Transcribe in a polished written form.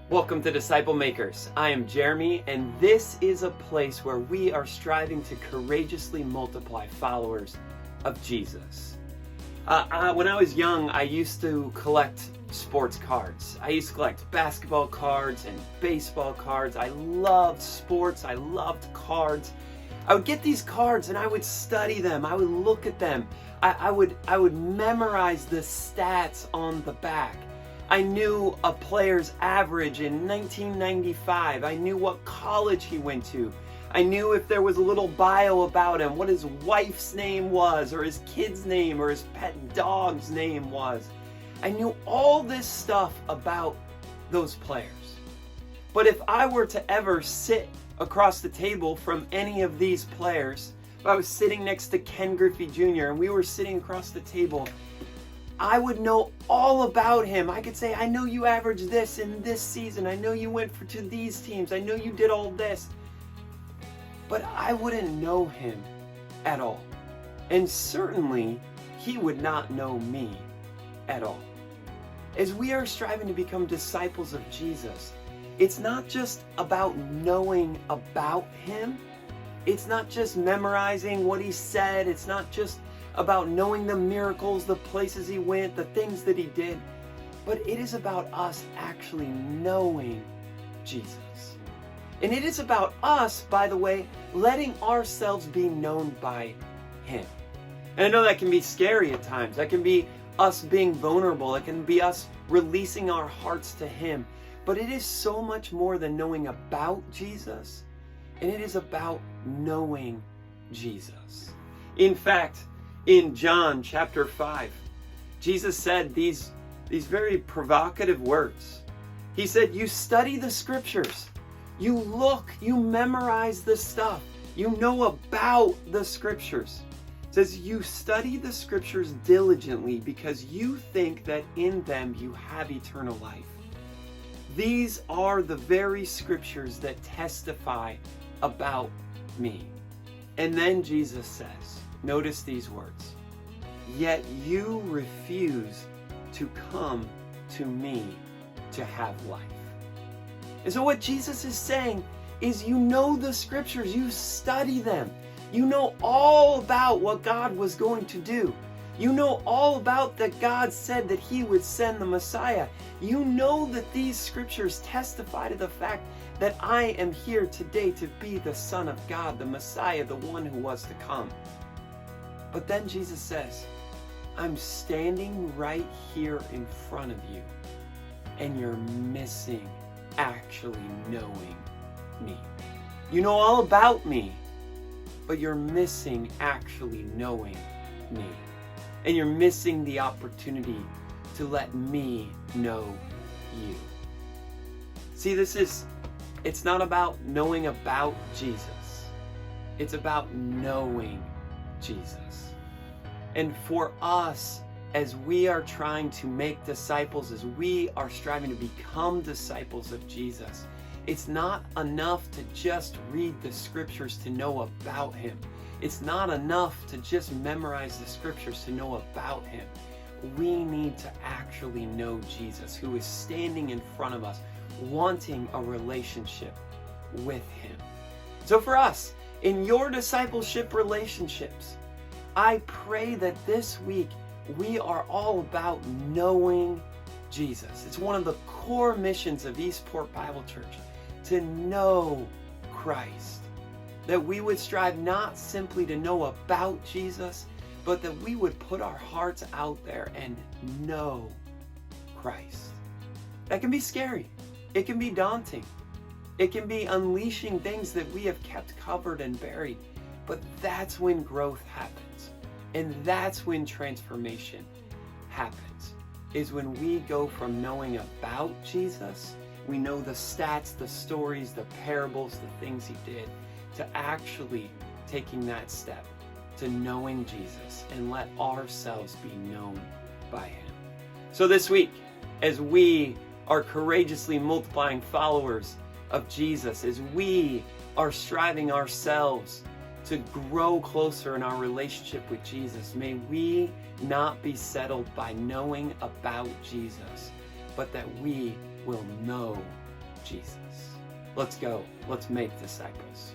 Welcome to Disciple Makers. I am Jeremy, and this is a place where we are striving to courageously multiply followers of Jesus. When I was young, I used to collect sports cards. I used to collect basketball cards and baseball cards. I loved sports. I loved cards. I would get these cards and I would study them. I would look at them. I would memorize the stats on the back. I knew a player's average in 1995. I knew what college he went to. I knew if there was a little bio about him, what his wife's name was, or his kid's name, or his pet dog's name was. I knew all this stuff about those players. But if I were to ever sit across the table from any of these players, if I was sitting next to Ken Griffey Jr. and we were sitting across the table, I would know all about him. I could say, I know you averaged this in this season. I know you went to these teams. I know you did all this. But I wouldn't know him at all. And certainly, he would not know me at all. As we are striving to become disciples of Jesus, it's not just about knowing about him. It's not just memorizing what he said. It's not just about knowing the miracles, the places he went, the things that he did, but it is about us actually knowing Jesus. And it is about us, by the way, letting ourselves be known by him. And I know that can be scary at times. That can be us being vulnerable. It can be us releasing our hearts to him. But it is so much more than knowing about Jesus, and it is about knowing Jesus. In fact, in John chapter 5, Jesus said these very provocative words. He said, you study the scriptures. You look, you memorize the stuff. You know about the scriptures. It says, you study the scriptures diligently because you think that in them you have eternal life. These are the very scriptures that testify about me. And then Jesus says, notice these words, yet you refuse to come to me to have life. And so what Jesus is saying is you know the scriptures, you study them. You know all about what God was going to do. You know all about that God said that he would send the Messiah. You know that these scriptures testify to the fact that I am here today to be the Son of God, the Messiah, the one who was to come. But then Jesus says, I'm standing right here in front of you, and you're missing actually knowing me. You know all about me, but you're missing actually knowing me. And you're missing the opportunity to let me know you. See, it's not about knowing about Jesus. It's about knowing Jesus. And for us, as we are trying to make disciples, as we are striving to become disciples of Jesus, it's not enough to just read the scriptures to know about him. It's not enough to just memorize the scriptures to know about him. We need to actually know Jesus, who is standing in front of us, wanting a relationship with him. So for us, in your discipleship relationships, I pray that this week we are all about knowing Jesus. It's one of the core missions of Eastport Bible Church, to know Christ. That we would strive not simply to know about Jesus, but that we would put our hearts out there and know Christ. That can be scary. It can be daunting. It can be unleashing things that we have kept covered and buried. But that's when growth happens. And that's when transformation happens. Is when we go from knowing about Jesus, we know the stats, the stories, the parables, the things he did, to actually taking that step to knowing Jesus and let ourselves be known by him. So this week, as we are courageously multiplying followers of Jesus, as we are striving ourselves to grow closer in our relationship with Jesus, may we not be settled by knowing about Jesus, but that we will know Jesus. Let's go. Let's make disciples.